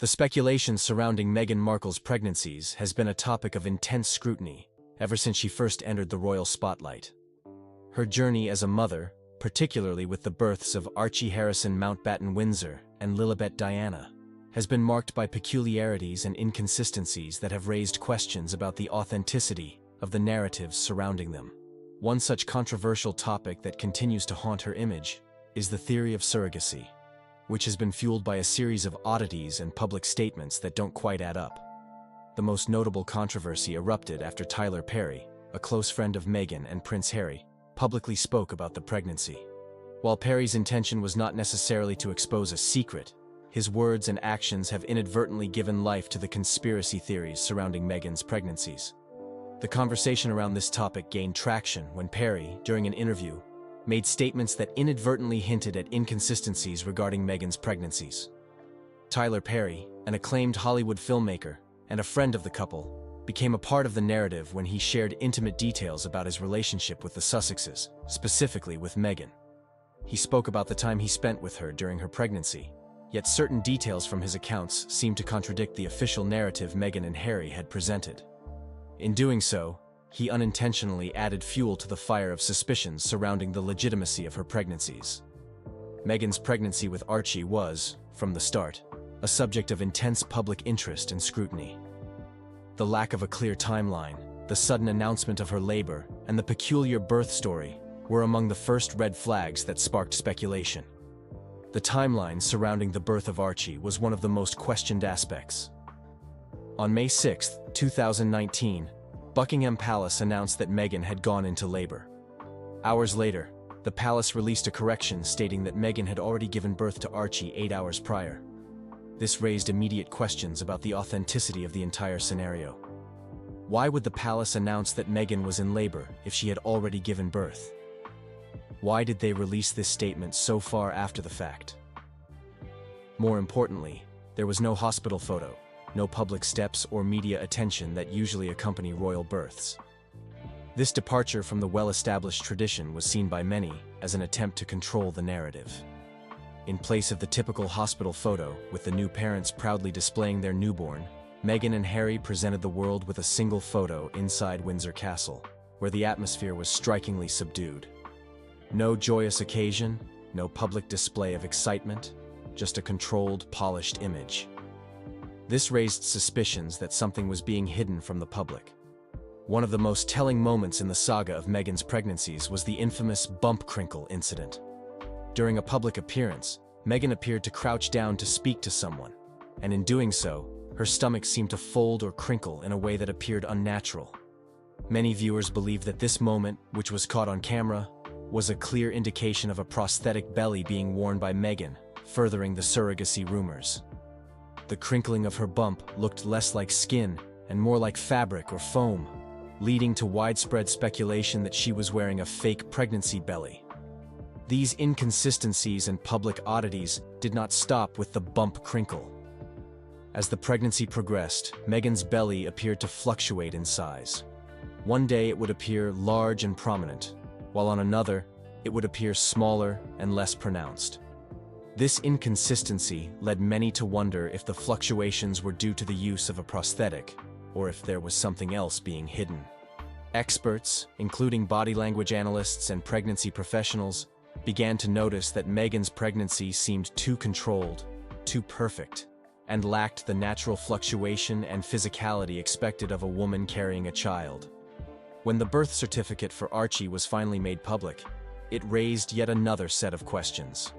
The speculation surrounding Meghan Markle's pregnancies has been a topic of intense scrutiny ever since she first entered the royal spotlight. Her journey as a mother, particularly with the births of Archie Harrison Mountbatten Windsor and Lilibet Diana, has been marked by peculiarities and inconsistencies that have raised questions about the authenticity of the narratives surrounding them. One such controversial topic that continues to haunt her image is the theory of surrogacy, which has been fueled by a series of oddities and public statements that don't quite add up. The most notable controversy erupted after Tyler Perry, a close friend of Meghan and Prince Harry, publicly spoke about the pregnancy. While Perry's intention was not necessarily to expose a secret, his words and actions have inadvertently given life to the conspiracy theories surrounding Meghan's pregnancies. The conversation around this topic gained traction when Perry, during an interview, made statements that inadvertently hinted at inconsistencies regarding Meghan's pregnancies. Tyler Perry, an acclaimed Hollywood filmmaker and a friend of the couple, became a part of the narrative when he shared intimate details about his relationship with the Sussexes, specifically with Meghan. He spoke about the time he spent with her during her pregnancy, yet certain details from his accounts seemed to contradict the official narrative Meghan and Harry had presented. In doing so, he unintentionally added fuel to the fire of suspicions surrounding the legitimacy of her pregnancies. Meghan's pregnancy with Archie was, from the start, a subject of intense public interest and scrutiny. The lack of a clear timeline, the sudden announcement of her labor, and the peculiar birth story were among the first red flags that sparked speculation. The timeline surrounding the birth of Archie was one of the most questioned aspects. On May 6, 2019, Buckingham Palace announced that Meghan had gone into labor. Hours later, the palace released a correction stating that Meghan had already given birth to Archie 8 hours prior. This raised immediate questions about the authenticity of the entire scenario. Why would the palace announce that Meghan was in labor if she had already given birth? Why did they release this statement so far after the fact? More importantly, there was no hospital photo, no public steps or media attention that usually accompany royal births. This departure from the well-established tradition was seen by many as an attempt to control the narrative. In place of the typical hospital photo, with the new parents proudly displaying their newborn, Meghan and Harry presented the world with a single photo inside Windsor Castle, where the atmosphere was strikingly subdued. No joyous occasion, no public display of excitement, just a controlled, polished image. This raised suspicions that something was being hidden from the public. One of the most telling moments in the saga of Meghan's pregnancies was the infamous bump crinkle incident. During a public appearance, Meghan appeared to crouch down to speak to someone, and in doing so, her stomach seemed to fold or crinkle in a way that appeared unnatural. Many viewers believed that this moment, which was caught on camera, was a clear indication of a prosthetic belly being worn by Meghan, furthering the surrogacy rumors. The crinkling of her bump looked less like skin and more like fabric or foam, leading to widespread speculation that she was wearing a fake pregnancy belly. These inconsistencies and public oddities did not stop with the bump crinkle. As the pregnancy progressed, Meghan's belly appeared to fluctuate in size. One day it would appear large and prominent, while on another, it would appear smaller and less pronounced. This inconsistency led many to wonder if the fluctuations were due to the use of a prosthetic, or if there was something else being hidden. Experts, including body language analysts and pregnancy professionals, began to notice that Meghan's pregnancy seemed too controlled, too perfect, and lacked the natural fluctuation and physicality expected of a woman carrying a child. When the birth certificate for Archie was finally made public, it raised yet another set of questions.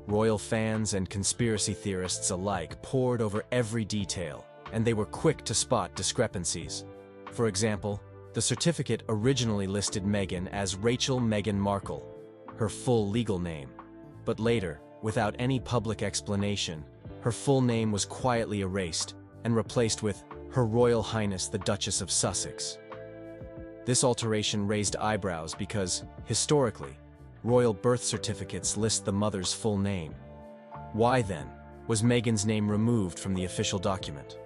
Royal fans and conspiracy theorists alike pored over every detail, and they were quick to spot discrepancies. For example, the certificate originally listed Meghan as Rachel Meghan Markle, her full legal name. But later, without any public explanation, her full name was quietly erased and replaced with Her Royal Highness the Duchess of Sussex. This alteration raised eyebrows because, historically, royal birth certificates list the mother's full name. Why, then, was Meghan's name removed from the official document?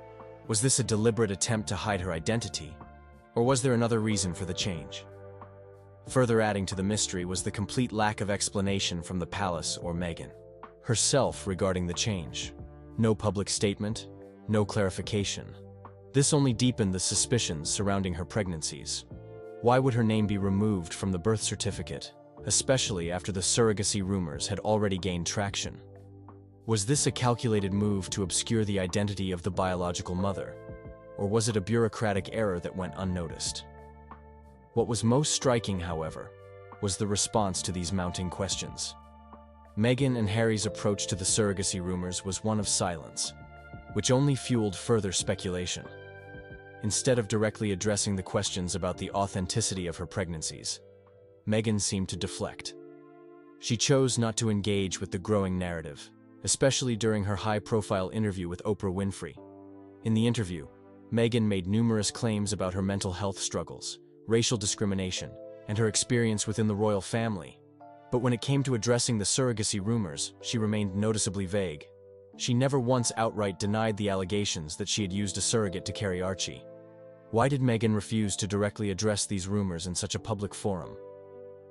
Was this a deliberate attempt to hide her identity, or was there another reason for the change? Further adding to the mystery was the complete lack of explanation from the palace or Meghan herself regarding the change. No public statement, no clarification. This only deepened the suspicions surrounding her pregnancies. Why would her name be removed from the birth certificate, especially after the surrogacy rumors had already gained traction? Was this a calculated move to obscure the identity of the biological mother, or was it a bureaucratic error that went unnoticed? What was most striking, however, was the response to these mounting questions. Meghan and Harry's approach to the surrogacy rumors was one of silence, which only fueled further speculation. Instead of directly addressing the questions about the authenticity of her pregnancies, Meghan seemed to deflect. She chose not to engage with the growing narrative, especially during her high-profile interview with Oprah Winfrey. In the interview, Meghan made numerous claims about her mental health struggles, racial discrimination, and her experience within the royal family. But when it came to addressing the surrogacy rumors, she remained noticeably vague. She never once outright denied the allegations that she had used a surrogate to carry Archie. Why did Meghan refuse to directly address these rumors in such a public forum?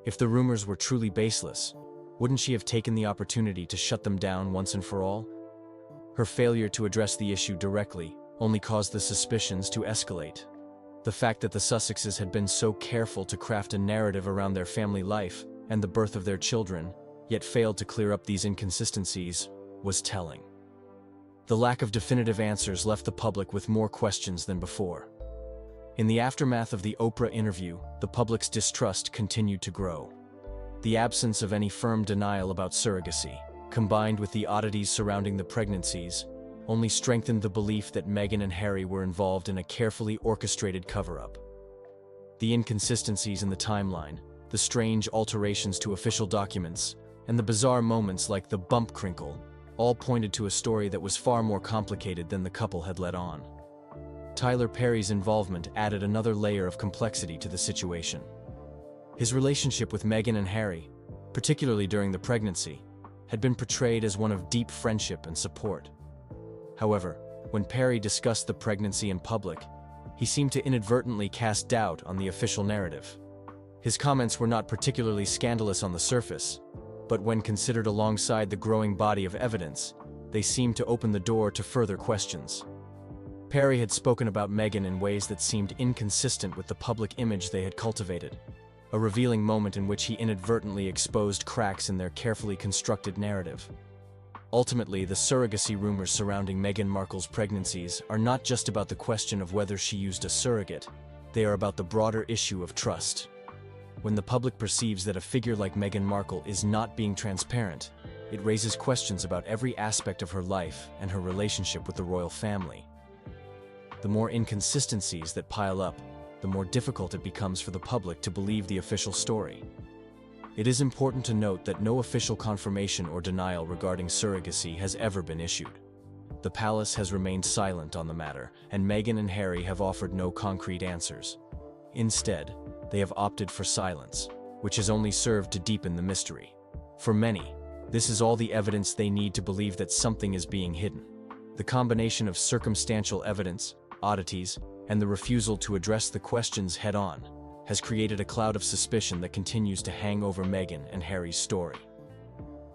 If the rumors were truly baseless, wouldn't she have taken the opportunity to shut them down once and for all? Her failure to address the issue directly only caused the suspicions to escalate. The fact that the Sussexes had been so careful to craft a narrative around their family life and the birth of their children, yet failed to clear up these inconsistencies, was telling. The lack of definitive answers left the public with more questions than before. In the aftermath of the Oprah interview, the public's distrust continued to grow. The absence of any firm denial about surrogacy, combined with the oddities surrounding the pregnancies, only strengthened the belief that Meghan and Harry were involved in a carefully orchestrated cover-up. The inconsistencies in the timeline, the strange alterations to official documents, and the bizarre moments like the bump crinkle all pointed to a story that was far more complicated than the couple had let on. Tyler Perry's involvement added another layer of complexity to the situation. His relationship with Meghan and Harry, particularly during the pregnancy, had been portrayed as one of deep friendship and support. However, when Perry discussed the pregnancy in public, he seemed to inadvertently cast doubt on the official narrative. His comments were not particularly scandalous on the surface, but when considered alongside the growing body of evidence, they seemed to open the door to further questions. Perry had spoken about Meghan in ways that seemed inconsistent with the public image they had cultivated, a revealing moment in which he inadvertently exposed cracks in their carefully constructed narrative. Ultimately, the surrogacy rumors surrounding Meghan Markle's pregnancies are not just about the question of whether she used a surrogate, they are about the broader issue of trust. When the public perceives that a figure like Meghan Markle is not being transparent, it raises questions about every aspect of her life and her relationship with the royal family. The more inconsistencies that pile up, the more difficult it becomes for the public to believe the official story. It is important to note that no official confirmation or denial regarding surrogacy has ever been issued. The palace has remained silent on the matter, and Meghan and Harry have offered no concrete answers. Instead, they have opted for silence, which has only served to deepen the mystery. For many, this is all the evidence they need to believe that something is being hidden. The combination of circumstantial evidence, oddities, and the refusal to address the questions head-on has created a cloud of suspicion that continues to hang over Meghan and Harry's story.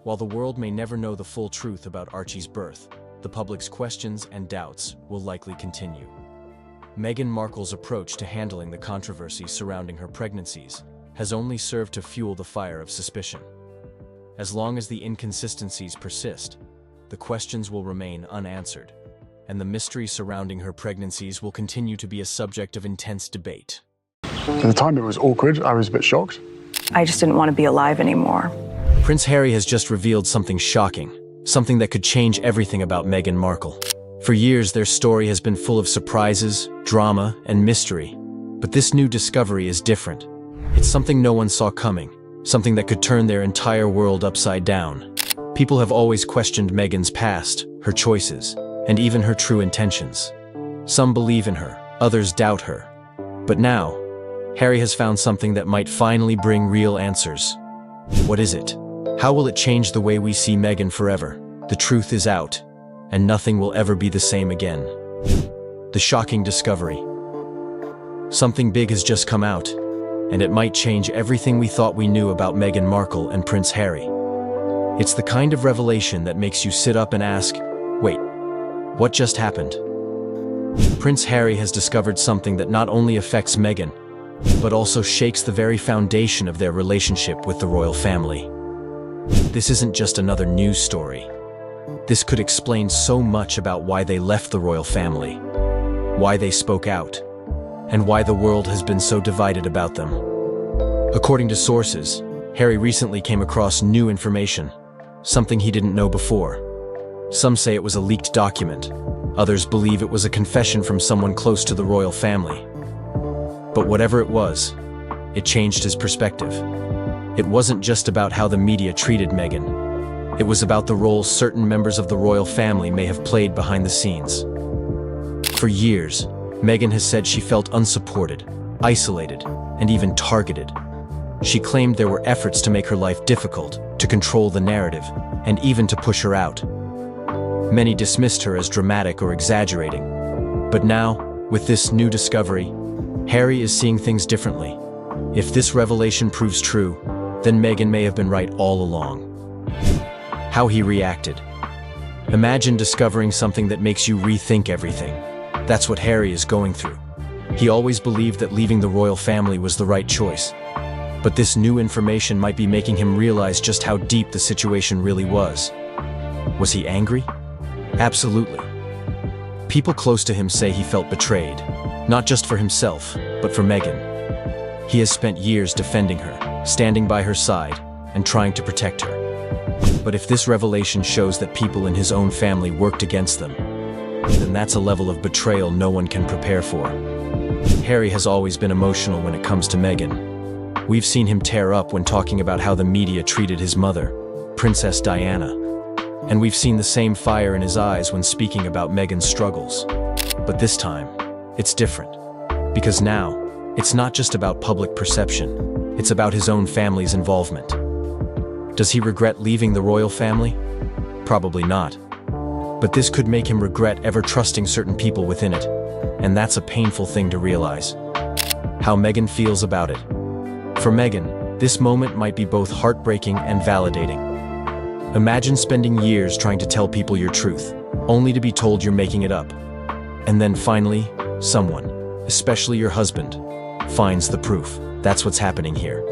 While the world may never know the full truth about Archie's birth, the public's questions and doubts will likely continue. Meghan Markle's approach to handling the controversy surrounding her pregnancies has only served to fuel the fire of suspicion. As long as the inconsistencies persist, the questions will remain unanswered, and the mystery surrounding her pregnancies will continue to be a subject of intense debate. At the time it was awkward, I was a bit shocked. I just didn't want to be alive anymore. Prince Harry has just revealed something shocking, something that could change everything about Meghan Markle. For years, their story has been full of surprises, drama, and mystery. But this new discovery is different. It's something no one saw coming, something that could turn their entire world upside down. People have always questioned Meghan's past, her choices, and even her true intentions. Some believe in her, others doubt her. But now, Harry has found something that might finally bring real answers. What is it? How will it change the way we see Meghan forever? The truth is out, and nothing will ever be the same again. The shocking discovery. Something big has just come out, and it might change everything we thought we knew about Meghan Markle and Prince Harry. It's the kind of revelation that makes you sit up and ask, wait, what just happened? Prince Harry has discovered something that not only affects Meghan, but also shakes the very foundation of their relationship with the royal family. This isn't just another news story. This could explain so much about why they left the royal family, why they spoke out, and why the world has been so divided about them. According to sources, Harry recently came across new information, something he didn't know before. Some say it was a leaked document. Others believe it was a confession from someone close to the royal family. But whatever it was, it changed his perspective. It wasn't just about how the media treated Meghan. It was about the role certain members of the royal family may have played behind the scenes. For years, Meghan has said she felt unsupported, isolated, and even targeted. She claimed there were efforts to make her life difficult, to control the narrative, and even to push her out. Many dismissed her as dramatic or exaggerating. But now, with this new discovery, Harry is seeing things differently. If this revelation proves true, then Meghan may have been right all along. How he reacted. Imagine discovering something that makes you rethink everything. That's what Harry is going through. He always believed that leaving the royal family was the right choice. But this new information might be making him realize just how deep the situation really was. Was he angry? Absolutely. People close to him say he felt betrayed, not just for himself, but for Meghan. He has spent years defending her, standing by her side, and trying to protect her. But if this revelation shows that people in his own family worked against them, then that's a level of betrayal no one can prepare for. Harry has always been emotional when it comes to Meghan. We've seen him tear up when talking about how the media treated his mother, Princess Diana. And we've seen the same fire in his eyes when speaking about Meghan's struggles. But this time, it's different. Because now, it's not just about public perception, it's about his own family's involvement. Does he regret leaving the royal family? Probably not. But this could make him regret ever trusting certain people within it, and that's a painful thing to realize. How Meghan feels about it. For Meghan, this moment might be both heartbreaking and validating. Imagine spending years trying to tell people your truth, only to be told you're making it up. And then finally, someone, especially your husband, finds the proof. That's what's happening here.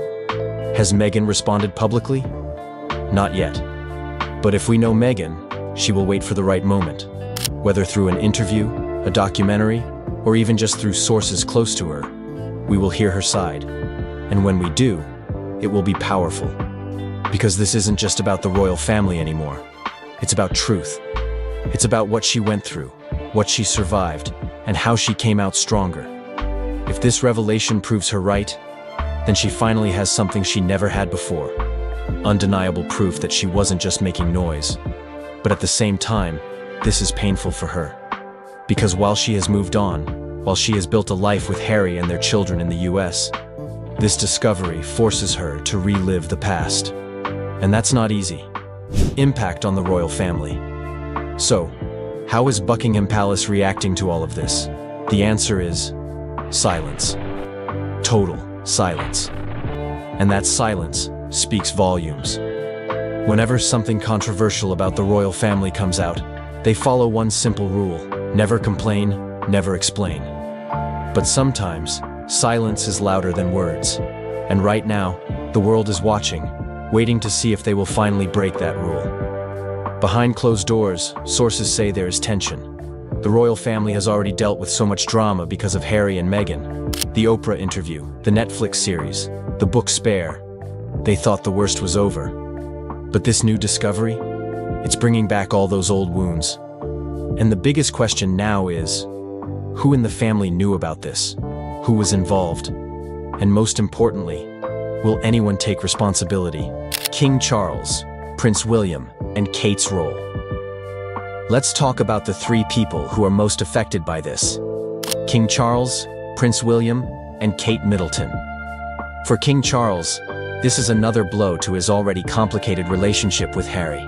Has Meghan responded publicly? Not yet. But if we know Meghan, she will wait for the right moment. Whether through an interview, a documentary, or even just through sources close to her, we will hear her side. And when we do, it will be powerful. Because this isn't just about the royal family anymore. It's about truth. It's about what she went through, what she survived, and how she came out stronger. If this revelation proves her right, then she finally has something she never had before. Undeniable proof that she wasn't just making noise. But at the same time, this is painful for her. Because while she has moved on, while she has built a life with Harry and their children in the US, this discovery forces her to relive the past. And that's not easy. Impact on the royal family. So, how is Buckingham Palace reacting to all of this? The answer is silence. Total silence. And that silence speaks volumes. Whenever something controversial about the royal family comes out, they follow one simple rule: never complain, never explain. But sometimes, silence is louder than words. And right now, the world is watching, waiting to see if they will finally break that rule. Behind closed doors, sources say there is tension. The royal family has already dealt with so much drama because of Harry and Meghan. The Oprah interview, the Netflix series, the book Spare. They thought the worst was over. But this new discovery, it's bringing back all those old wounds. And the biggest question now is, who in the family knew about this? Who was involved? And most importantly, will anyone take responsibility? King Charles, Prince William, and Kate's role. Let's talk about the three people who are most affected by this. King Charles, Prince William, and Kate Middleton. For King Charles, this is another blow to his already complicated relationship with Harry.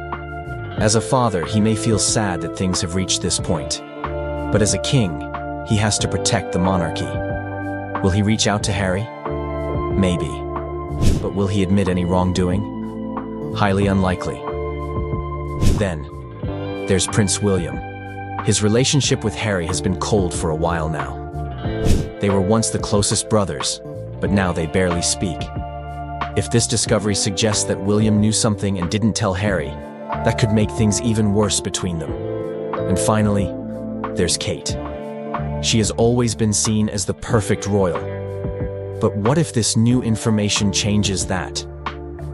As a father, he may feel sad that things have reached this point. But as a king, he has to protect the monarchy. Will he reach out to Harry? Maybe. But will he admit any wrongdoing? Highly unlikely. Then, there's Prince William. His relationship with Harry has been cold for a while now. They were once the closest brothers, but now they barely speak. If this discovery suggests that William knew something and didn't tell Harry, that could make things even worse between them. And finally, there's Kate. She has always been seen as the perfect royal. But what if this new information changes that?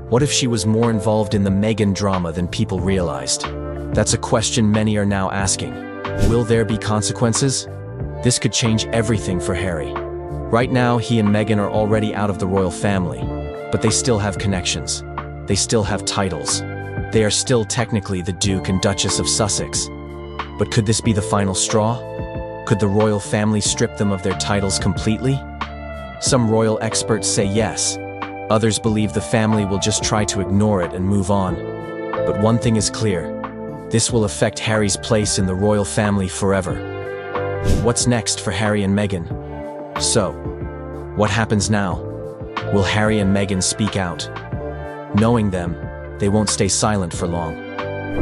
What if she was more involved in the Meghan drama than people realized? That's a question many are now asking. Will there be consequences? This could change everything for Harry. Right now, he and Meghan are already out of the royal family, but they still have connections. They still have titles. They are still technically the Duke and Duchess of Sussex. But could this be the final straw? Could the royal family strip them of their titles completely? Some royal experts say yes. Others believe the family will just try to ignore it and move on. But one thing is clear. This will affect Harry's place in the royal family forever. What's next for Harry and Meghan? So, what happens now? Will Harry and Meghan speak out? Knowing them, they won't stay silent for long.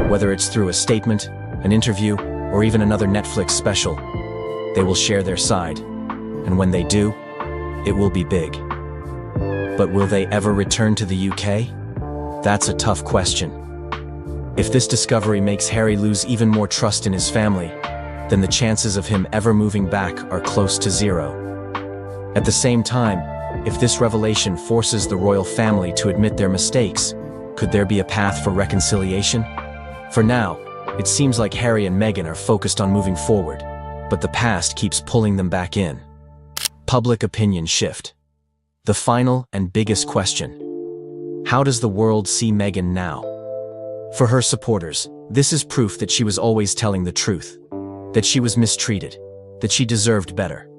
Whether it's through a statement, an interview, or even another Netflix special, they will share their side. And when they do, it will be big. But will they ever return to the UK? That's a tough question. If this discovery makes Harry lose even more trust in his family, then the chances of him ever moving back are close to zero. At the same time, if this revelation forces the royal family to admit their mistakes, could there be a path for reconciliation? For now, it seems like Harry and Meghan are focused on moving forward, but the past keeps pulling them back in. Public opinion shift. The final and biggest question. How does the world see Meghan now? For her supporters, this is proof that she was always telling the truth, that she was mistreated, that she deserved better.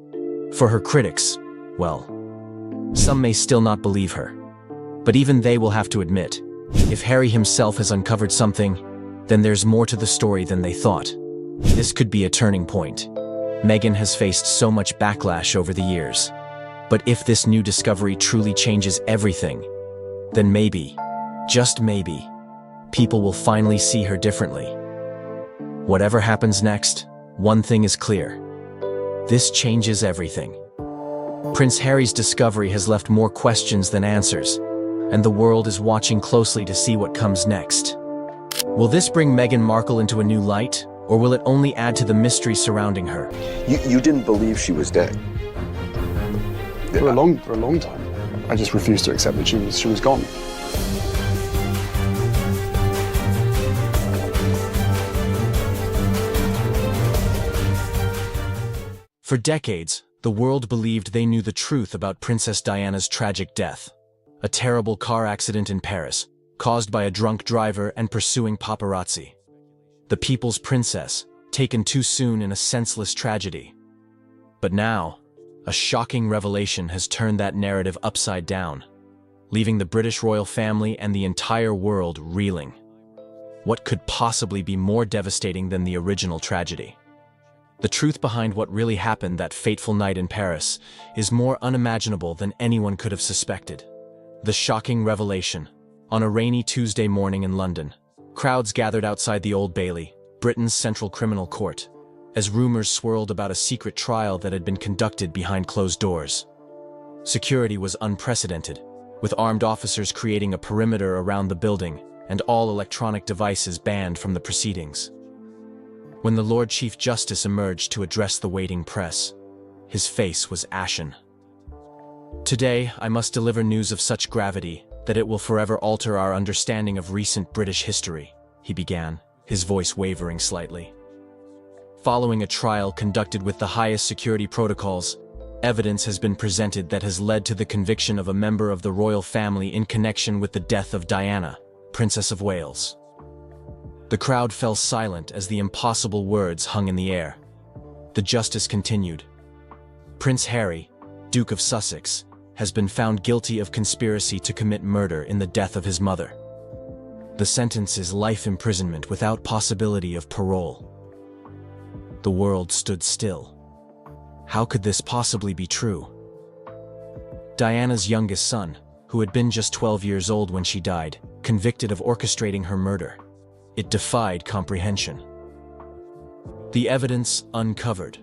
For her critics, well, some may still not believe her. But even they will have to admit, if Harry himself has uncovered something, then there's more to the story than they thought. This could be a turning point. Meghan has faced so much backlash over the years. But if this new discovery truly changes everything, then maybe, just maybe, people will finally see her differently. Whatever happens next, one thing is clear. This changes everything. Prince Harry's discovery has left more questions than answers, and the world is watching closely to see what comes next. Will this bring Meghan Markle into a new light, or will it only add to the mystery surrounding her? You didn't believe she was dead? For a long time. I just refused to accept that she was gone. For decades, the world believed they knew the truth about Princess Diana's tragic death. A terrible car accident in Paris, caused by a drunk driver and pursuing paparazzi. The people's princess, taken too soon in a senseless tragedy. But now, a shocking revelation has turned that narrative upside down, leaving the British royal family and the entire world reeling. What could possibly be more devastating than the original tragedy? The truth behind what really happened that fateful night in Paris is more unimaginable than anyone could have suspected. The shocking revelation. On a rainy Tuesday morning in London, crowds gathered outside the Old Bailey, Britain's central criminal court, as rumors swirled about a secret trial that had been conducted behind closed doors. Security was unprecedented, with armed officers creating a perimeter around the building and all electronic devices banned from the proceedings. When the Lord Chief Justice emerged to address the waiting press, his face was ashen. "Today, I must deliver news of such gravity that it will forever alter our understanding of recent British history," he began, his voice wavering slightly. Following a trial conducted with the highest security protocols, evidence has been presented that has led to the conviction of a member of the royal family in connection with the death of Diana, Princess of Wales. The crowd fell silent as the impossible words hung in the air. The justice continued. Prince Harry, Duke of Sussex, has been found guilty of conspiracy to commit murder in the death of his mother. The sentence is life imprisonment without possibility of parole. The world stood still. How could this possibly be true? Diana's youngest son, who had been just 12 years old when she died, convicted of orchestrating her murder. It defied comprehension. The evidence uncovered.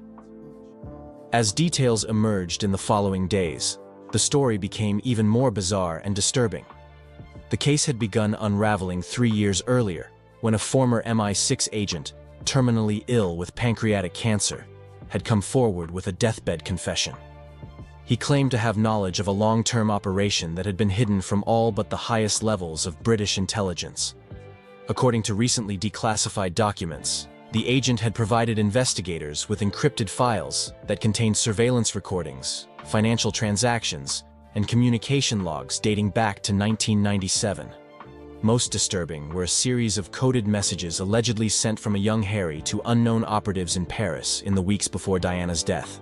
As details emerged in the following days, the story became even more bizarre and disturbing. The case had begun unraveling 3 years earlier, when a former MI6 agent, terminally ill with pancreatic cancer, had come forward with a deathbed confession. He claimed to have knowledge of a long-term operation that had been hidden from all but the highest levels of British intelligence. According to recently declassified documents, the agent had provided investigators with encrypted files that contained surveillance recordings, financial transactions, and communication logs dating back to 1997. Most disturbing were a series of coded messages allegedly sent from a young Harry to unknown operatives in Paris in the weeks before Diana's death.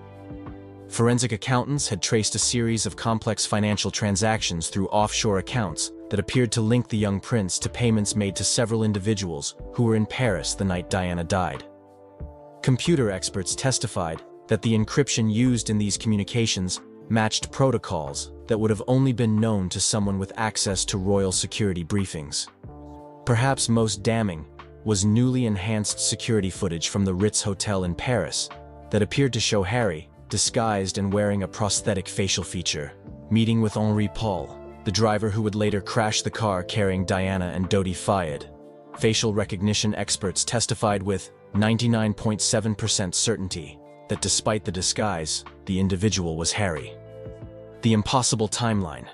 Forensic accountants had traced a series of complex financial transactions through offshore accounts that appeared to link the young prince to payments made to several individuals who were in Paris the night Diana died. Computer experts testified that the encryption used in these communications matched protocols that would have only been known to someone with access to royal security briefings. Perhaps most damning was newly enhanced security footage from the Ritz Hotel in Paris that appeared to show Harry, disguised and wearing a prosthetic facial feature, meeting with Henri Paul, the driver who would later crash the car carrying Diana and Dodi Fayed. Facial recognition experts testified with 99.7% certainty that despite the disguise, the individual was Harry. The impossible timeline.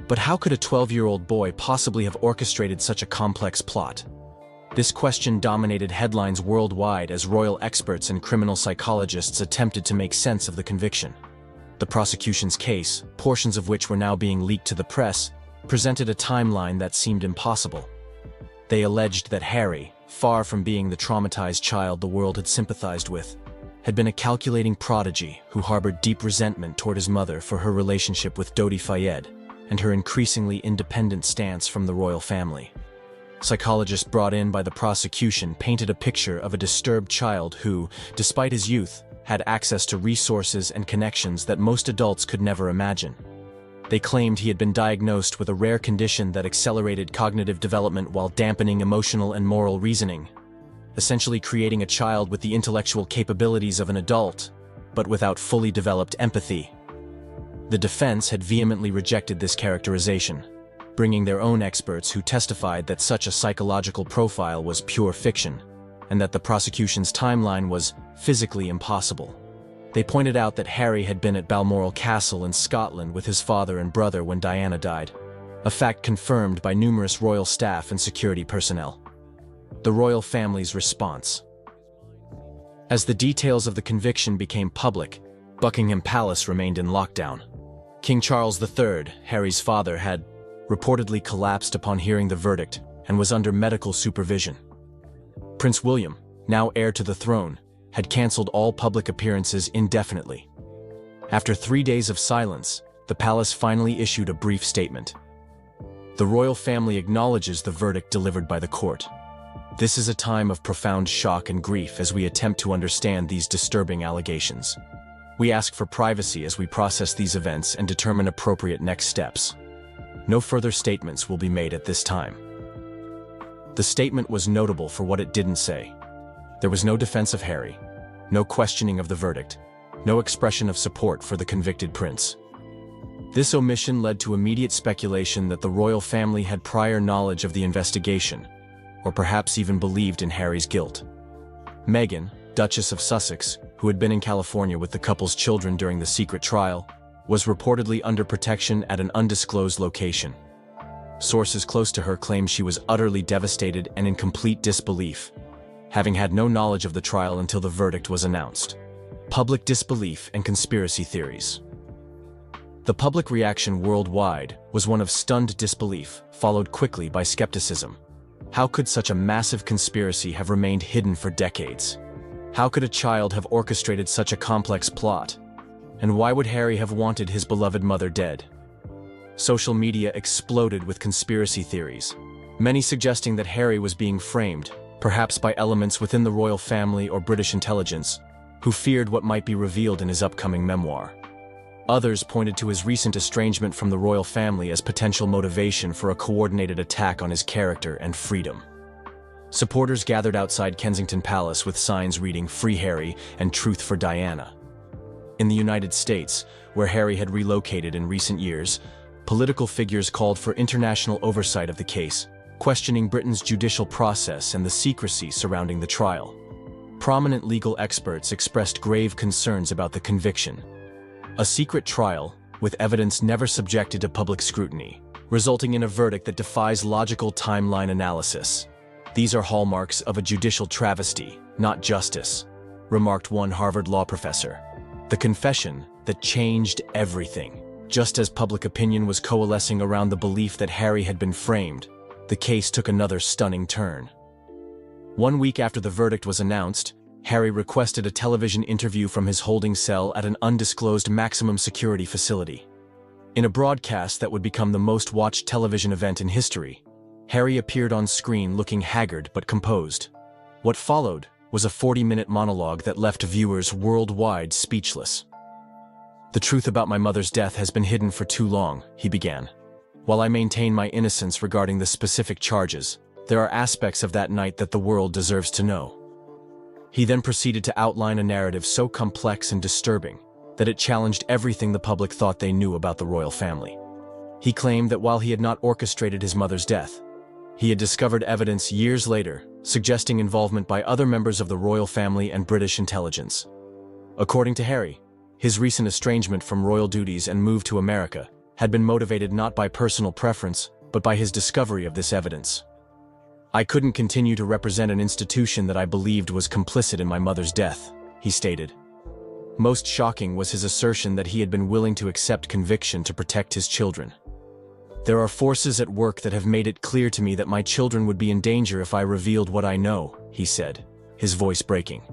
But how could a 12-year-old boy possibly have orchestrated such a complex plot? This question dominated headlines worldwide as royal experts and criminal psychologists attempted to make sense of the conviction. The prosecution's case, portions of which were now being leaked to the press, presented a timeline that seemed impossible. They alleged that Harry, far from being the traumatized child the world had sympathized with, had been a calculating prodigy who harbored deep resentment toward his mother for her relationship with Dodi Fayed and her increasingly independent stance from the royal family. Psychologists brought in by the prosecution painted a picture of a disturbed child who, despite his youth, had access to resources and connections that most adults could never imagine. They claimed he had been diagnosed with a rare condition that accelerated cognitive development while dampening emotional and moral reasoning, essentially creating a child with the intellectual capabilities of an adult, but without fully developed empathy. The defense had vehemently rejected this characterization, bringing their own experts who testified that such a psychological profile was pure fiction, and that the prosecution's timeline was physically impossible. They pointed out that Harry had been at Balmoral Castle in Scotland with his father and brother when Diana died, a fact confirmed by numerous royal staff and security personnel. The royal family's response. As the details of the conviction became public, Buckingham Palace remained in lockdown. King Charles III, Harry's father, had reportedly collapsed upon hearing the verdict and was under medical supervision. Prince William, now heir to the throne, had cancelled all public appearances indefinitely. After 3 days of silence, the palace finally issued a brief statement. The royal family acknowledges the verdict delivered by the court. This is a time of profound shock and grief as we attempt to understand these disturbing allegations. We ask for privacy as we process these events and determine appropriate next steps. No further statements will be made at this time. The statement was notable for what it didn't say. There was no defense of Harry, no questioning of the verdict, no expression of support for the convicted prince. This omission led to immediate speculation that the royal family had prior knowledge of the investigation, or perhaps even believed in Harry's guilt. Meghan, Duchess of Sussex, who had been in California with the couple's children during the secret trial, was reportedly under protection at an undisclosed location. Sources close to her claimed she was utterly devastated and in complete disbelief, having had no knowledge of the trial until the verdict was announced. Public disbelief and conspiracy theories. The public reaction worldwide was one of stunned disbelief, followed quickly by skepticism. How could such a massive conspiracy have remained hidden for decades? How could a child have orchestrated such a complex plot? And why would Harry have wanted his beloved mother dead? Social media exploded with conspiracy theories, many suggesting that Harry was being framed, perhaps by elements within the royal family or British intelligence, who feared what might be revealed in his upcoming memoir. Others pointed to his recent estrangement from the royal family as potential motivation for a coordinated attack on his character and freedom. Supporters gathered outside Kensington Palace with signs reading "Free Harry" and "Truth for Diana." In the United States, where Harry had relocated in recent years, political figures called for international oversight of the case, questioning Britain's judicial process and the secrecy surrounding the trial. Prominent legal experts expressed grave concerns about the conviction. A secret trial, with evidence never subjected to public scrutiny, resulting in a verdict that defies logical timeline analysis. These are hallmarks of a judicial travesty, not justice, remarked one Harvard law professor. The confession that changed everything. Just as public opinion was coalescing around the belief that Harry had been framed, the case took another stunning turn. 1 week after the verdict was announced, Harry requested a television interview from his holding cell at an undisclosed maximum security facility. In a broadcast that would become the most watched television event in history, Harry appeared on screen looking haggard but composed. What followed was a 40-minute monologue that left viewers worldwide speechless. "The truth about my mother's death has been hidden for too long," he began. "While I maintain my innocence regarding the specific charges, there are aspects of that night that the world deserves to know." He then proceeded to outline a narrative so complex and disturbing that it challenged everything the public thought they knew about the royal family. He claimed that while he had not orchestrated his mother's death, he had discovered evidence years later suggesting involvement by other members of the royal family and British intelligence. According to Harry, his recent estrangement from royal duties and move to America had been motivated not by personal preference, but by his discovery of this evidence. "I couldn't continue to represent an institution that I believed was complicit in my mother's death," he stated. Most shocking was his assertion that he had been willing to accept conviction to protect his children. "There are forces at work that have made it clear to me that my children would be in danger if I revealed what I know," he said, his voice breaking.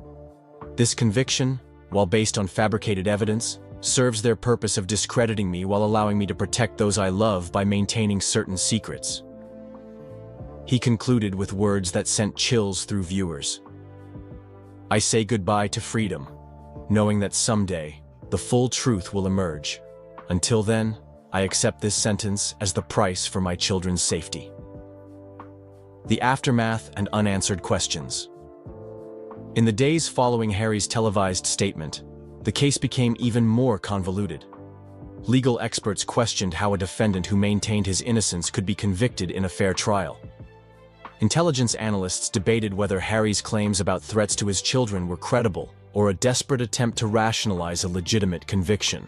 "This conviction, while based on fabricated evidence, serves their purpose of discrediting me while allowing me to protect those I love by maintaining certain secrets." He concluded with words that sent chills through viewers. "I say goodbye to freedom, knowing that someday the full truth will emerge. Until then, I accept this sentence as the price for my children's safety." The aftermath and unanswered questions. In the days following Harry's televised statement, the case became even more convoluted. Legal experts questioned how a defendant who maintained his innocence could be convicted in a fair trial. Intelligence analysts debated whether Harry's claims about threats to his children were credible or a desperate attempt to rationalize a legitimate conviction.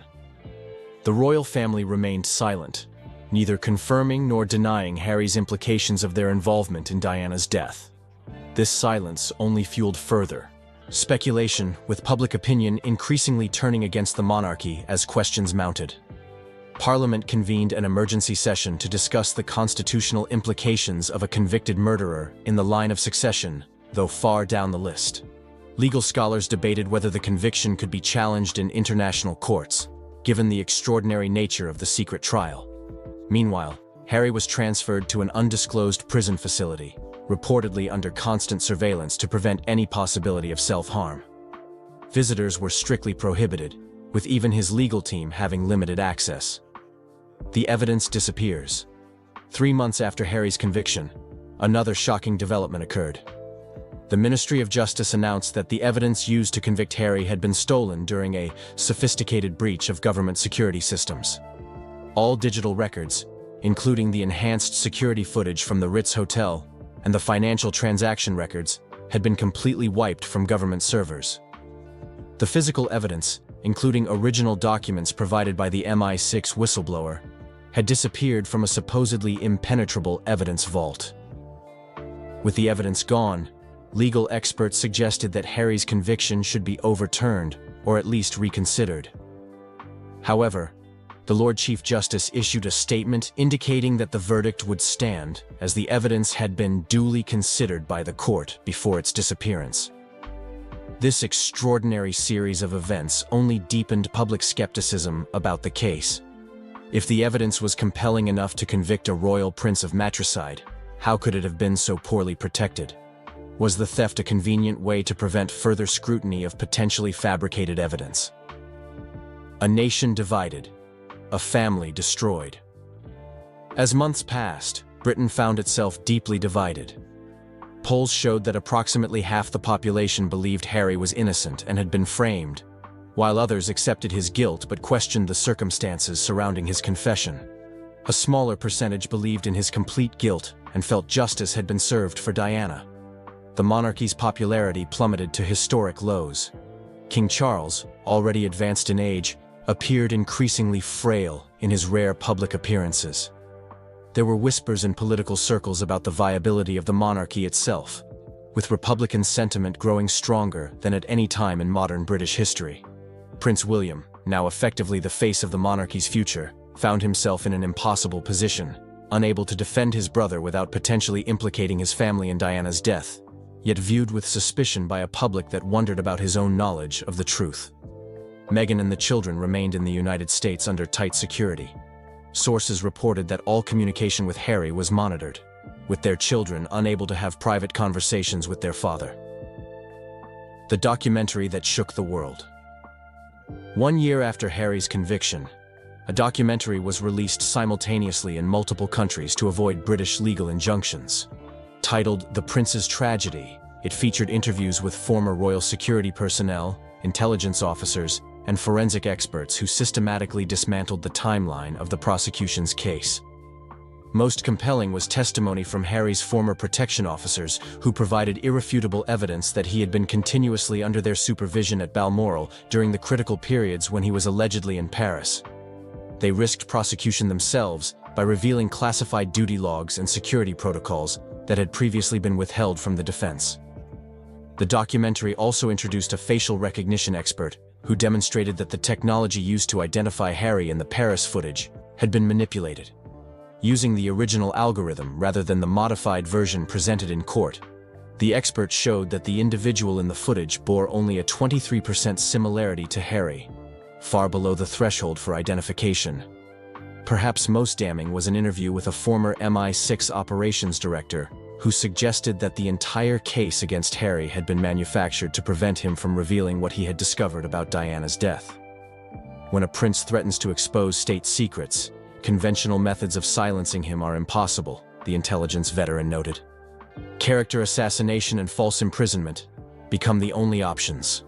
The royal family remained silent, neither confirming nor denying Harry's implications of their involvement in Diana's death. This silence only fueled further speculation, with public opinion increasingly turning against the monarchy as questions mounted. Parliament convened an emergency session to discuss the constitutional implications of a convicted murderer in the line of succession, though far down the list. Legal scholars debated whether the conviction could be challenged in international courts, given the extraordinary nature of the secret trial. Meanwhile, Harry was transferred to an undisclosed prison facility, reportedly under constant surveillance to prevent any possibility of self-harm. Visitors were strictly prohibited, with even his legal team having limited access. The evidence disappears. 3 months after Harry's conviction, another shocking development occurred. The Ministry of Justice announced that the evidence used to convict Harry had been stolen during a sophisticated breach of government security systems. All digital records, including the enhanced security footage from the Ritz Hotel and the financial transaction records, had been completely wiped from government servers. The physical evidence, including original documents provided by the MI6 whistleblower, had disappeared from a supposedly impenetrable evidence vault. With the evidence gone, legal experts suggested that Harry's conviction should be overturned or at least reconsidered. However, the Lord Chief Justice issued a statement indicating that the verdict would stand as the evidence had been duly considered by the court before its disappearance. This extraordinary series of events only deepened public skepticism about the case. If the evidence was compelling enough to convict a royal prince of matricide, how could it have been so poorly protected? Was the theft a convenient way to prevent further scrutiny of potentially fabricated evidence? A nation divided, a family destroyed. As months passed, Britain found itself deeply divided. Polls showed that approximately half the population believed Harry was innocent and had been framed, while others accepted his guilt but questioned the circumstances surrounding his confession. A smaller percentage believed in his complete guilt and felt justice had been served for Diana. The monarchy's popularity plummeted to historic lows. King Charles, already advanced in age, appeared increasingly frail in his rare public appearances. There were whispers in political circles about the viability of the monarchy itself, with Republican sentiment growing stronger than at any time in modern British history. Prince William, now effectively the face of the monarchy's future, found himself in an impossible position, unable to defend his brother without potentially implicating his family in Diana's death, yet viewed with suspicion by a public that wondered about his own knowledge of the truth. Meghan and the children remained in the United States under tight security. Sources reported that all communication with Harry was monitored, with their children unable to have private conversations with their father. The documentary that shook the world. 1 year after Harry's conviction, a documentary was released simultaneously in multiple countries to avoid British legal injunctions. Titled The Prince's Tragedy, it featured interviews with former royal security personnel, intelligence officers, and forensic experts who systematically dismantled the timeline of the prosecution's case. Most compelling was testimony from Harry's former protection officers, who provided irrefutable evidence that he had been continuously under their supervision at Balmoral during the critical periods when he was allegedly in Paris. They risked prosecution themselves by revealing classified duty logs and security protocols that had previously been withheld from the defense. The documentary also introduced a facial recognition expert who demonstrated that the technology used to identify Harry in the Paris footage had been manipulated. Using the original algorithm rather than the modified version presented in court, the expert showed that the individual in the footage bore only a 23% similarity to Harry, far below the threshold for identification. Perhaps most damning was an interview with a former MI6 operations director who suggested that the entire case against Harry had been manufactured to prevent him from revealing what he had discovered about Diana's death. When a prince threatens to expose state secrets, conventional methods of silencing him are impossible, the intelligence veteran noted. Character assassination and false imprisonment become the only options.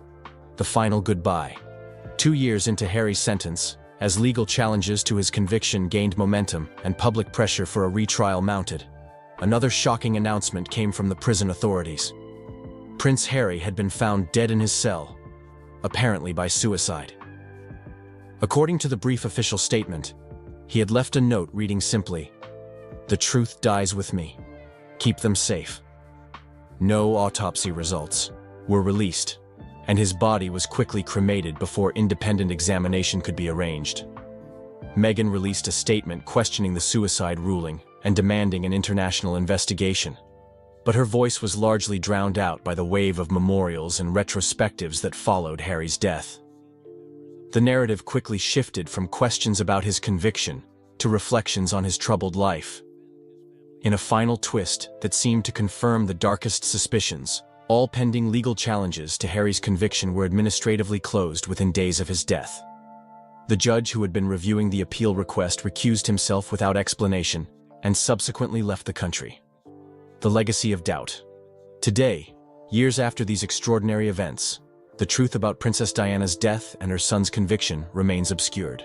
The final goodbye. 2 years into Harry's sentence, as legal challenges to his conviction gained momentum and public pressure for a retrial mounted, another shocking announcement came from the prison authorities. Prince Harry had been found dead in his cell, apparently by suicide. According to the brief official statement, he had left a note reading simply, "The truth dies with me. Keep them safe." No autopsy results were released, and his body was quickly cremated before independent examination could be arranged. Meghan released a statement questioning the suicide ruling and demanding an international investigation. But her voice was largely drowned out by the wave of memorials and retrospectives that followed Harry's death. The narrative quickly shifted from questions about his conviction to reflections on his troubled life. In a final twist that seemed to confirm the darkest suspicions, all pending legal challenges to Harry's conviction were administratively closed within days of his death. The judge who had been reviewing the appeal request recused himself without explanation and subsequently left the country. The legacy of doubt. Today, years after these extraordinary events, the truth about Princess Diana's death and her son's conviction remains obscured.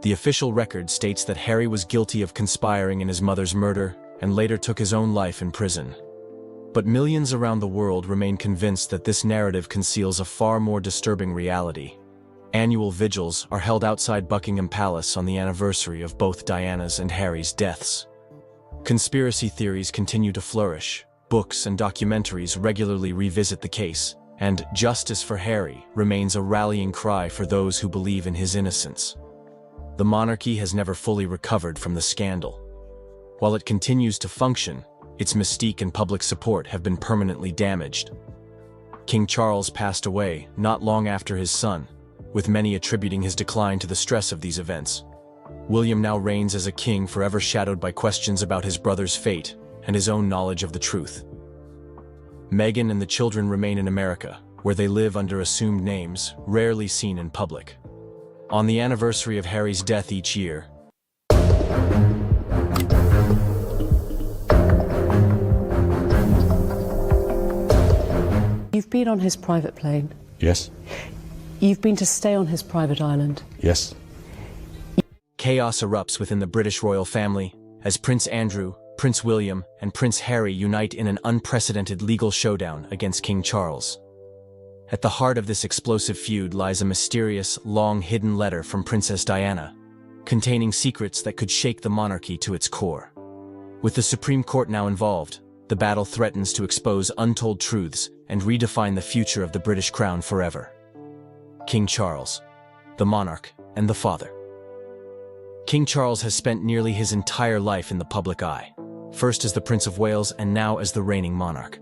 The official record states that Harry was guilty of conspiring in his mother's murder and later took his own life in prison. But millions around the world remain convinced that this narrative conceals a far more disturbing reality. Annual vigils are held outside Buckingham Palace on the anniversary of both Diana's and Harry's deaths. Conspiracy theories continue to flourish, books and documentaries regularly revisit the case, and justice for Harry remains a rallying cry for those who believe in his innocence. The monarchy has never fully recovered from the scandal. While it continues to function, its mystique and public support have been permanently damaged. King Charles passed away not long after his son, with many attributing his decline to the stress of these events. William now reigns as a king forever shadowed by questions about his brother's fate and his own knowledge of the truth. Meghan and the children remain in America, where they live under assumed names, rarely seen in public. On the anniversary of Harry's death each year, You've been on his private plane. Yes. You've been to stay on his private island. Yes. Chaos erupts within the British royal family as Prince Andrew, Prince William, and Prince Harry unite in an unprecedented legal showdown against King Charles. At the heart of this explosive feud lies a mysterious, long-hidden letter from Princess Diana, containing secrets that could shake the monarchy to its core. With the Supreme Court now involved, the battle threatens to expose untold truths and redefine the future of the British crown forever. King Charles, the monarch and the father. King Charles has spent nearly his entire life in the public eye, first as the Prince of Wales and now as the reigning monarch.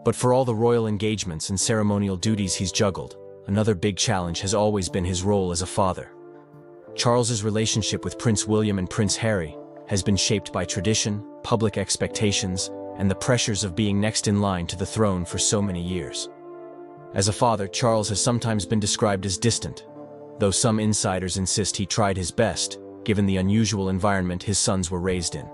But for all the royal engagements and ceremonial duties he's juggled, another big challenge has always been his role as a father. Charles's relationship with Prince William and Prince Harry has been shaped by tradition, public expectations, and the pressures of being next in line to the throne for so many years. As a father, Charles has sometimes been described as distant, though some insiders insist he tried his best, given the unusual environment his sons were raised in.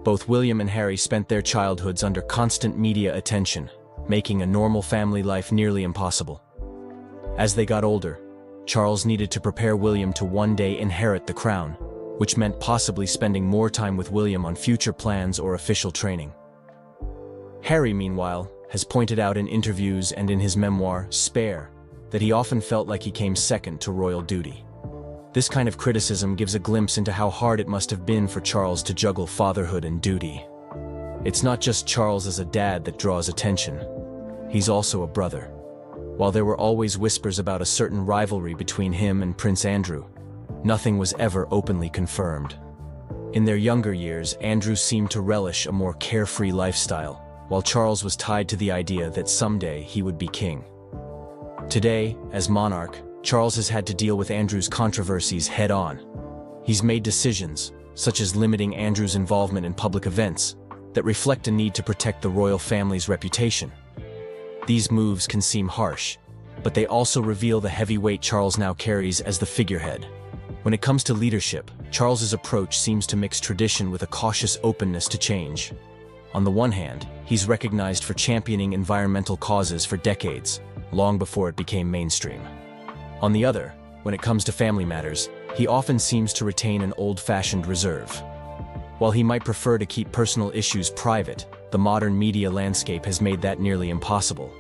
Both William and Harry spent their childhoods under constant media attention, making a normal family life nearly impossible. As they got older, Charles needed to prepare William to one day inherit the crown, which meant possibly spending more time with William on future plans or official training. Harry, meanwhile, has pointed out in interviews and in his memoir, Spare, that he often felt like he came second to royal duty. This kind of criticism gives a glimpse into how hard it must have been for Charles to juggle fatherhood and duty. It's not just Charles as a dad that draws attention. He's also a brother. While there were always whispers about a certain rivalry between him and Prince Andrew, nothing was ever openly confirmed. In their younger years, Andrew seemed to relish a more carefree lifestyle, while Charles was tied to the idea that someday he would be king. Today, as monarch, Charles has had to deal with Andrew's controversies head-on. He's made decisions, such as limiting Andrew's involvement in public events, that reflect a need to protect the royal family's reputation. These moves can seem harsh, but they also reveal the heavy weight Charles now carries as the figurehead. When it comes to leadership, Charles's approach seems to mix tradition with a cautious openness to change. On the one hand, he's recognized for championing environmental causes for decades, long before it became mainstream. On the other, when it comes to family matters, he often seems to retain an old-fashioned reserve. While he might prefer to keep personal issues private, the modern media landscape has made that nearly impossible.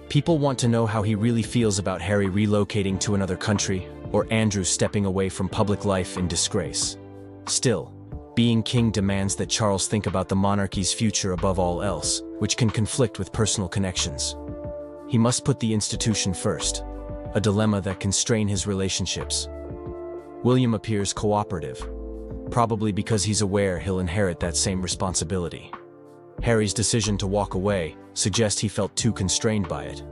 People want to know how he really feels about Harry relocating to another country, or Andrew stepping away from public life in disgrace. Still, being king demands that Charles think about the monarchy's future above all else, which can conflict with personal connections. He must put the institution first, a dilemma that can strain his relationships. William appears cooperative, probably because he's aware he'll inherit that same responsibility. Harry's decision to walk away suggests he felt too constrained by it.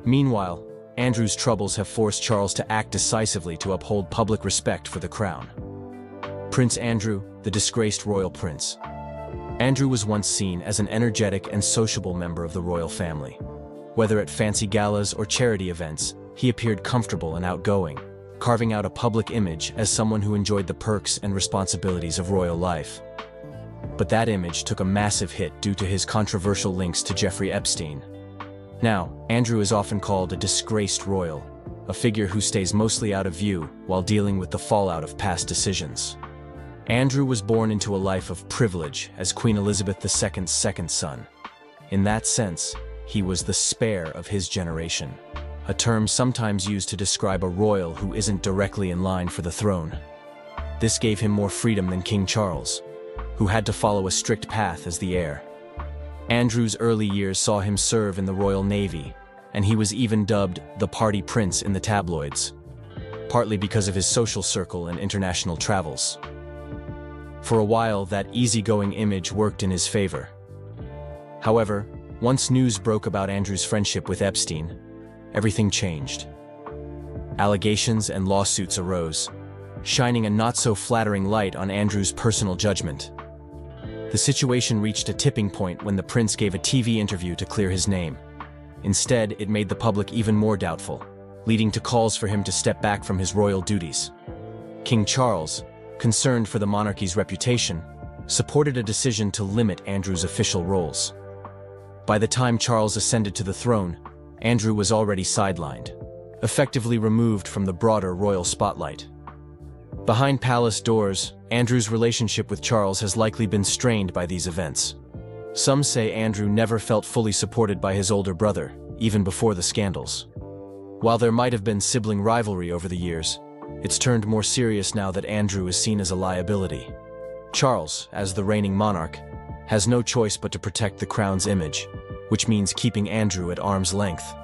Meanwhile, Andrew's troubles have forced Charles to act decisively to uphold public respect for the crown. Prince Andrew, the disgraced royal prince. Andrew was once seen as an energetic and sociable member of the royal family. Whether at fancy galas or charity events, he appeared comfortable and outgoing, carving out a public image as someone who enjoyed the perks and responsibilities of royal life. But that image took a massive hit due to his controversial links to Jeffrey Epstein. Now, Andrew is often called a disgraced royal, a figure who stays mostly out of view while dealing with the fallout of past decisions. Andrew was born into a life of privilege as Queen Elizabeth II's second son. In that sense, he was the spare of his generation, a term sometimes used to describe a royal who isn't directly in line for the throne. This gave him more freedom than King Charles, who had to follow a strict path as the heir. Andrew's early years saw him serve in the Royal Navy, and he was even dubbed the party prince in the tabloids, partly because of his social circle and international travels. For a while, that easygoing image worked in his favor. However, once news broke about Andrew's friendship with Epstein, everything changed. Allegations and lawsuits arose, shining a not-so-flattering light on Andrew's personal judgment. The situation reached a tipping point when the prince gave a TV interview to clear his name. Instead, it made the public even more doubtful, leading to calls for him to step back from his royal duties. King Charles, concerned for the monarchy's reputation, supported a decision to limit Andrew's official roles. By the time Charles ascended to the throne, Andrew was already sidelined, effectively removed from the broader royal spotlight. Behind palace doors, Andrew's relationship with Charles has likely been strained by these events. Some say Andrew never felt fully supported by his older brother, even before the scandals. While there might have been sibling rivalry over the years, it's turned more serious now that Andrew is seen as a liability. Charles, as the reigning monarch, has no choice but to protect the crown's image, which means keeping Andrew at arm's length.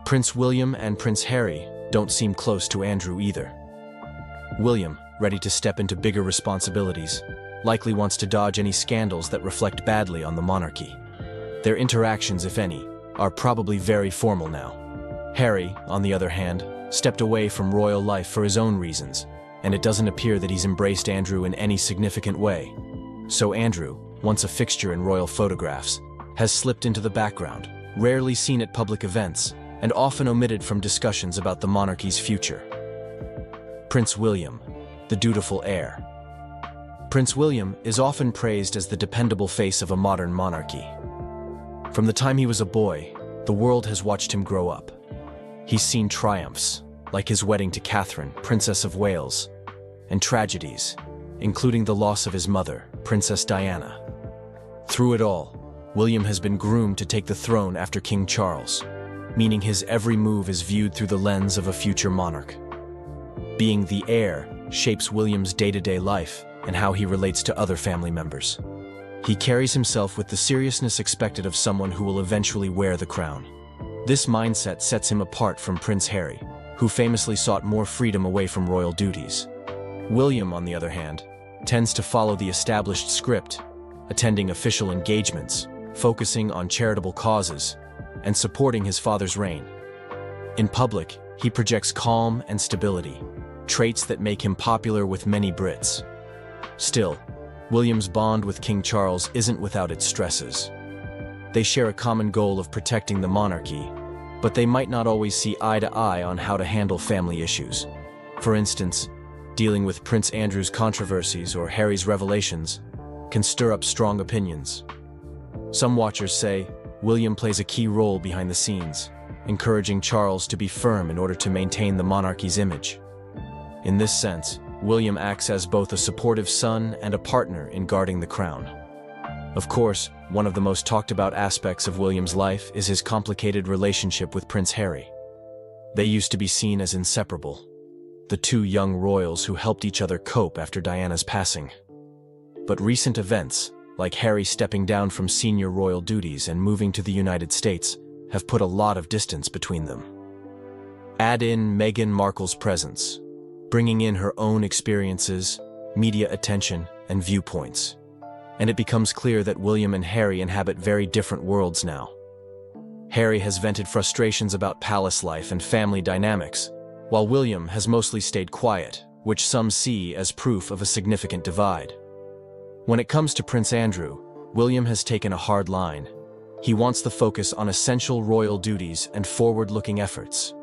Prince William and Prince Harry don't seem close to Andrew either. William, ready to step into bigger responsibilities, likely wants to dodge any scandals that reflect badly on the monarchy. Their interactions, if any, are probably very formal now. Harry, on the other hand, stepped away from royal life for his own reasons, and it doesn't appear that he's embraced Andrew in any significant way. So Andrew, once a fixture in royal photographs, has slipped into the background, rarely seen at public events, and often omitted from discussions about the monarchy's future. Prince William, the dutiful heir. Prince William is often praised as the dependable face of a modern monarchy. From the time he was a boy, the world has watched him grow up. He's seen triumphs, like his wedding to Catherine, Princess of Wales, and tragedies, including the loss of his mother, Princess Diana. Through it all, William has been groomed to take the throne after King Charles, meaning his every move is viewed through the lens of a future monarch. Being the heir shapes William's day-to-day life and how he relates to other family members. He carries himself with the seriousness expected of someone who will eventually wear the crown. This mindset sets him apart from Prince Harry, who famously sought more freedom away from royal duties. William, on the other hand, tends to follow the established script, attending official engagements, focusing on charitable causes, and supporting his father's reign. In public, he projects calm and stability, traits that make him popular with many Brits. Still, William's bond with King Charles isn't without its stresses. They share a common goal of protecting the monarchy, but they might not always see eye to eye on how to handle family issues. For instance, dealing with Prince Andrew's controversies or Harry's revelations can stir up strong opinions. Some watchers say William plays a key role behind the scenes, encouraging Charles to be firm in order to maintain the monarchy's image. In this sense, William acts as both a supportive son and a partner in guarding the crown. Of course, one of the most talked about aspects of William's life is his complicated relationship with Prince Harry. They used to be seen as inseparable, the two young royals who helped each other cope after Diana's passing. But recent events, like Harry stepping down from senior royal duties and moving to the United States, have put a lot of distance between them. Add in Meghan Markle's presence, bringing in her own experiences, media attention, and viewpoints. And it becomes clear that William and Harry inhabit very different worlds now. Harry has vented frustrations about palace life and family dynamics, while William has mostly stayed quiet, which some see as proof of a significant divide. When it comes to Prince Andrew, William has taken a hard line. He wants the focus on essential royal duties and forward-looking efforts.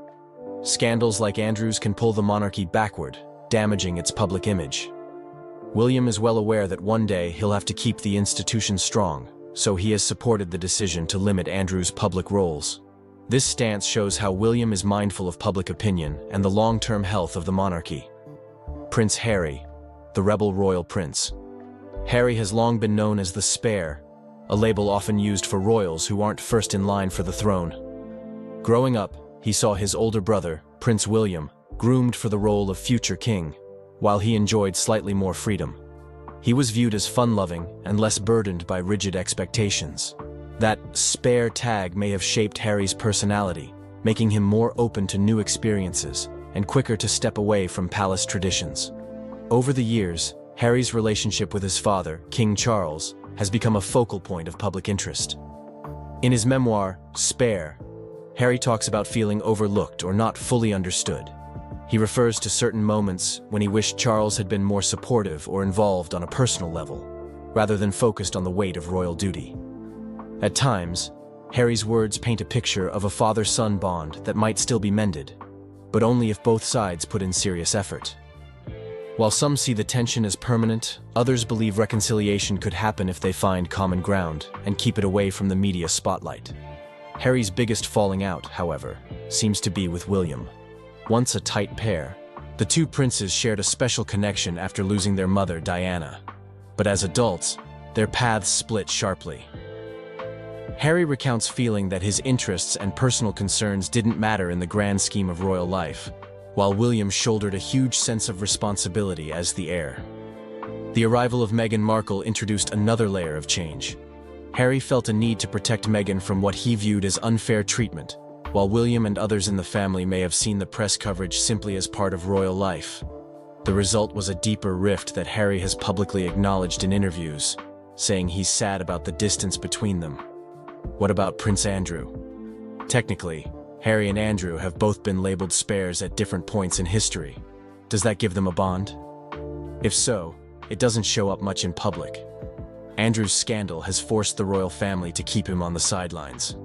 Scandals like Andrew's can pull the monarchy backward, damaging its public image. William is well aware that one day he'll have to keep the institution strong, so he has supported the decision to limit Andrew's public roles. This stance shows how William is mindful of public opinion and the long-term health of the monarchy. Prince Harry, the rebel royal prince. Harry has long been known as the Spare, a label often used for royals who aren't first in line for the throne. Growing up, he saw his older brother, Prince William, groomed for the role of future king, while he enjoyed slightly more freedom. He was viewed as fun-loving and less burdened by rigid expectations. That spare tag may have shaped Harry's personality, making him more open to new experiences and quicker to step away from palace traditions. Over the years, Harry's relationship with his father, King Charles, has become a focal point of public interest. In his memoir, Spare, Harry talks about feeling overlooked or not fully understood. He refers to certain moments when he wished Charles had been more supportive or involved on a personal level, rather than focused on the weight of royal duty. At times, Harry's words paint a picture of a father-son bond that might still be mended, but only if both sides put in serious effort. While some see the tension as permanent, others believe reconciliation could happen if they find common ground and keep it away from the media spotlight. Harry's biggest falling out, however, seems to be with William. Once a tight pair, the two princes shared a special connection after losing their mother, Diana. But as adults, their paths split sharply. Harry recounts feeling that his interests and personal concerns didn't matter in the grand scheme of royal life, while William shouldered a huge sense of responsibility as the heir. The arrival of Meghan Markle introduced another layer of change. Harry felt a need to protect Meghan from what he viewed as unfair treatment, while William and others in the family may have seen the press coverage simply as part of royal life. The result was a deeper rift that Harry has publicly acknowledged in interviews, saying he's sad about the distance between them. What about Prince Andrew? Technically, Harry and Andrew have both been labeled spares at different points in history. Does that give them a bond? If so, it doesn't show up much in public. Andrew's scandal has forced the royal family to keep him on the sidelines.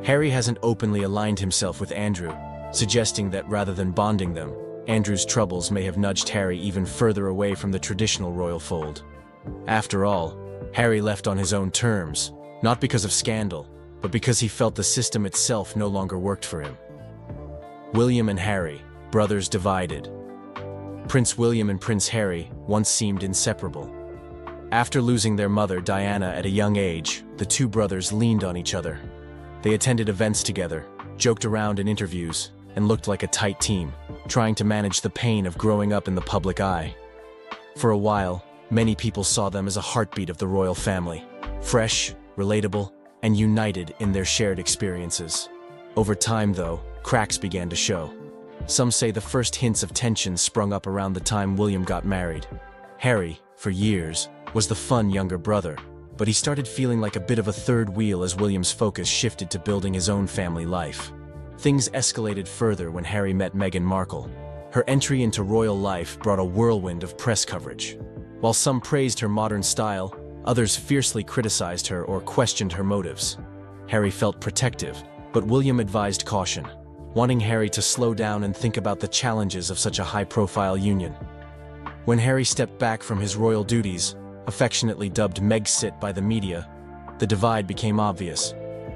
Harry hasn't openly aligned himself with Andrew, suggesting that rather than bonding them, Andrew's troubles may have nudged Harry even further away from the traditional royal fold. After all, Harry left on his own terms, not because of scandal, but because he felt the system itself no longer worked for him. William and Harry, brothers divided. Prince William and Prince Harry once seemed inseparable. After losing their mother, Diana, at a young age, the two brothers leaned on each other. They attended events together, joked around in interviews, and looked like a tight team, trying to manage the pain of growing up in the public eye. For a while, many people saw them as a heartbeat of the royal family, fresh, relatable, and united in their shared experiences. Over time, though, cracks began to show. Some say the first hints of tension sprung up around the time William got married. Harry, for years, was the fun younger brother, but he started feeling like a bit of a third wheel as William's focus shifted to building his own family life. Things escalated further when Harry met Meghan Markle. Her entry into royal life brought a whirlwind of press coverage. While some praised her modern style, others fiercely criticized her or questioned her motives. Harry felt protective, but William advised caution, wanting Harry to slow down and think about the challenges of such a high-profile union. When Harry stepped back from his royal duties, affectionately dubbed Megxit by the media, the divide became obvious.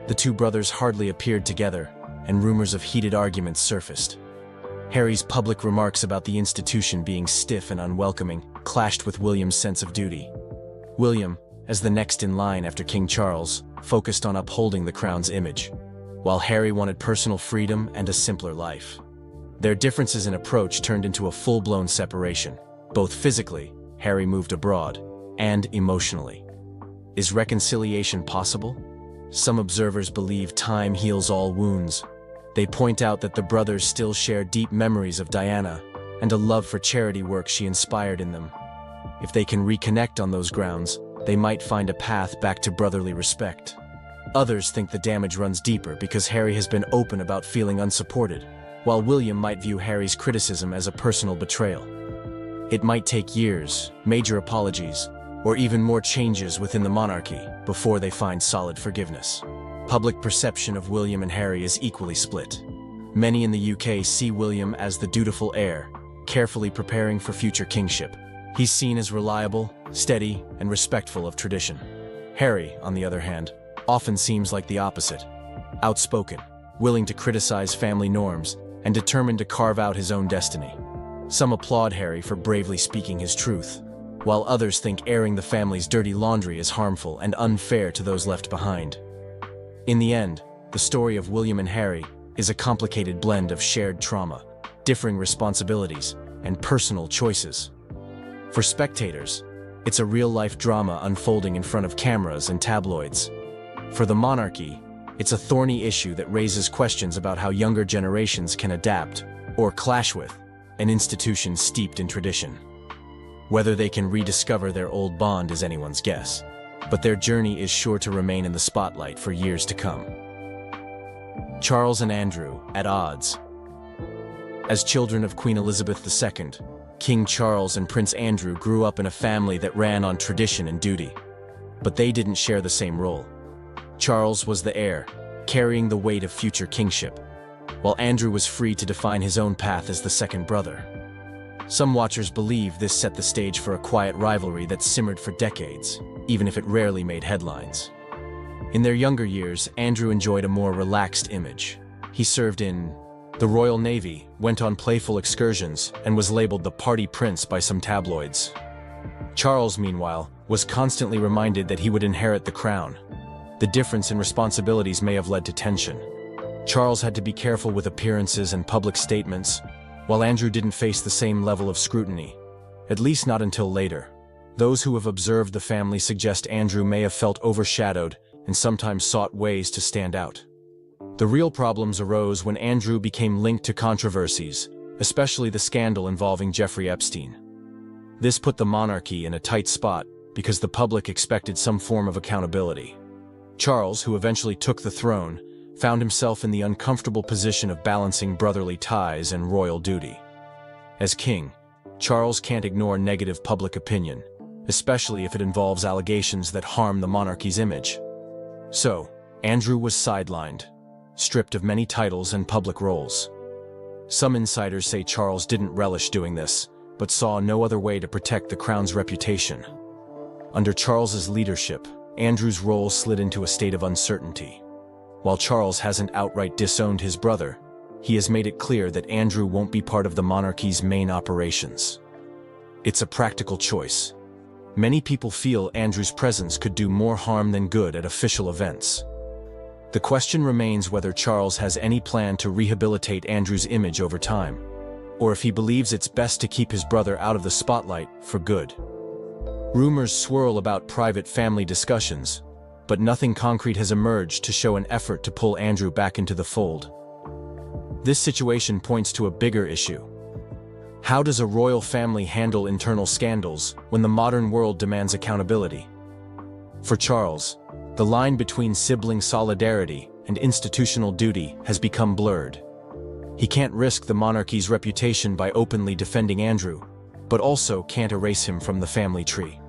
The two brothers hardly appeared together, and rumors of heated arguments surfaced. Harry's public remarks about the institution being stiff and unwelcoming clashed with William's sense of duty. William, as the next in line after King Charles, focused on upholding the crown's image, while Harry wanted personal freedom and a simpler life. Their differences in approach turned into a full-blown separation. Both physically, Harry moved abroad, and emotionally. Is reconciliation possible? Some observers believe time heals all wounds. They point out that the brothers still share deep memories of Diana and a love for charity work she inspired in them. If they can reconnect on those grounds, they might find a path back to brotherly respect. Others think the damage runs deeper because Harry has been open about feeling unsupported, while William might view Harry's criticism as a personal betrayal. It might take years, major apologies, or even more changes within the monarchy before they find solid forgiveness. Public perception of William and Harry is equally split. Many in the UK see William as the dutiful heir, carefully preparing for future kingship. He's seen as reliable, steady, and respectful of tradition. Harry, on the other hand, often seems like the opposite. Outspoken, willing to criticize family norms, and determined to carve out his own destiny. Some applaud Harry for bravely speaking his truth, while others think airing the family's dirty laundry is harmful and unfair to those left behind. In the end, the story of William and Harry is a complicated blend of shared trauma, differing responsibilities, and personal choices. For spectators, it's a real-life drama unfolding in front of cameras and tabloids. For the monarchy, it's a thorny issue that raises questions about how younger generations can adapt, or clash with, an institution steeped in tradition. Whether they can rediscover their old bond is anyone's guess, but their journey is sure to remain in the spotlight for years to come. Charles and Andrew, at odds. As children of Queen Elizabeth II, King Charles and Prince Andrew grew up in a family that ran on tradition and duty. But they didn't share the same role. Charles was the heir, carrying the weight of future kingship, while Andrew was free to define his own path as the second brother. Some watchers believe this set the stage for a quiet rivalry that simmered for decades, even if it rarely made headlines. In their younger years, Andrew enjoyed a more relaxed image. He served in the Royal Navy, went on playful excursions, and was labeled the party prince by some tabloids. Charles, meanwhile, was constantly reminded that he would inherit the crown. The difference in responsibilities may have led to tension. Charles had to be careful with appearances and public statements, while Andrew didn't face the same level of scrutiny, at least not until later. Those who have observed the family suggest Andrew may have felt overshadowed and sometimes sought ways to stand out. The real problems arose when Andrew became linked to controversies, especially the scandal involving Jeffrey Epstein. This put the monarchy in a tight spot because the public expected some form of accountability. Charles, who eventually took the throne, found himself in the uncomfortable position of balancing brotherly ties and royal duty. As king, Charles can't ignore negative public opinion, especially if it involves allegations that harm the monarchy's image. So, Andrew was sidelined, stripped of many titles and public roles. Some insiders say Charles didn't relish doing this, but saw no other way to protect the crown's reputation. Under Charles's leadership, Andrew's role slid into a state of uncertainty. While Charles hasn't outright disowned his brother, he has made it clear that Andrew won't be part of the monarchy's main operations. It's a practical choice. Many people feel Andrew's presence could do more harm than good at official events. The question remains whether Charles has any plan to rehabilitate Andrew's image over time, or if he believes it's best to keep his brother out of the spotlight for good. Rumors swirl about private family discussions, but nothing concrete has emerged to show an effort to pull Andrew back into the fold. This situation points to a bigger issue. How does a royal family handle internal scandals when the modern world demands accountability? For Charles, the line between sibling solidarity and institutional duty has become blurred. He can't risk the monarchy's reputation by openly defending Andrew, but also can't erase him from the family tree.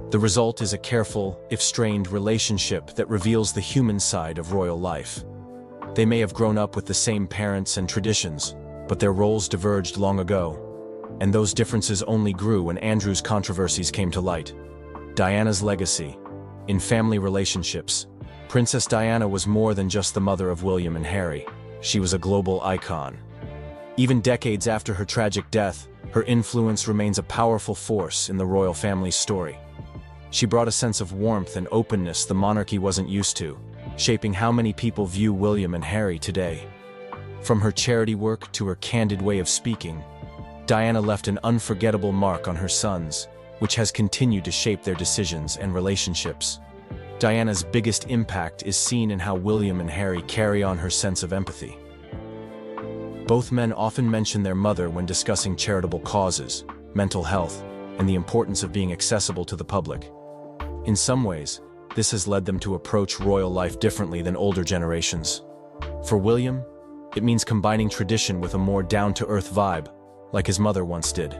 The result is a careful, if strained, relationship that reveals the human side of royal life. They may have grown up with the same parents and traditions, but their roles diverged long ago, and those differences only grew when Andrew's controversies came to light. Diana's legacy. In family relationships, Princess Diana was more than just the mother of William and Harry. She was a global icon. Even decades after her tragic death, her influence remains a powerful force in the royal family's story. She brought a sense of warmth and openness the monarchy wasn't used to, shaping how many people view William and Harry today. From her charity work to her candid way of speaking, Diana left an unforgettable mark on her sons, which has continued to shape their decisions and relationships. Diana's biggest impact is seen in how William and Harry carry on her sense of empathy. Both men often mention their mother when discussing charitable causes, mental health, and the importance of being accessible to the public. In some ways, this has led them to approach royal life differently than older generations. For William, it means combining tradition with a more down-to-earth vibe, like his mother once did.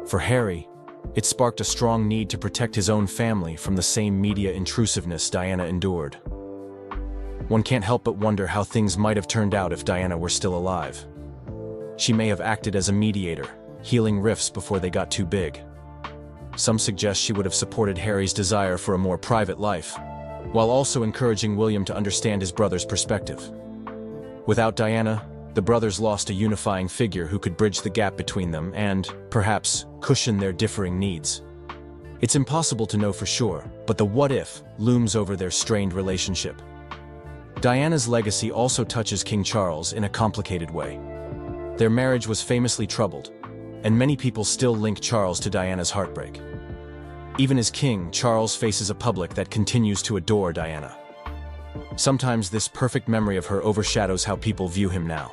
For Harry, it sparked a strong need to protect his own family from the same media intrusiveness Diana endured. One can't help but wonder how things might have turned out if Diana were still alive. She may have acted as a mediator, healing rifts before they got too big. Some suggest she would have supported Harry's desire for a more private life, while also encouraging William to understand his brother's perspective. Without Diana, the brothers lost a unifying figure who could bridge the gap between them and, perhaps, cushion their differing needs. It's impossible to know for sure, but the what-if looms over their strained relationship. Diana's legacy also touches King Charles in a complicated way. Their marriage was famously troubled, and many people still link Charles to Diana's heartbreak. Even as king, Charles faces a public that continues to adore Diana. Sometimes this perfect memory of her overshadows how people view him now.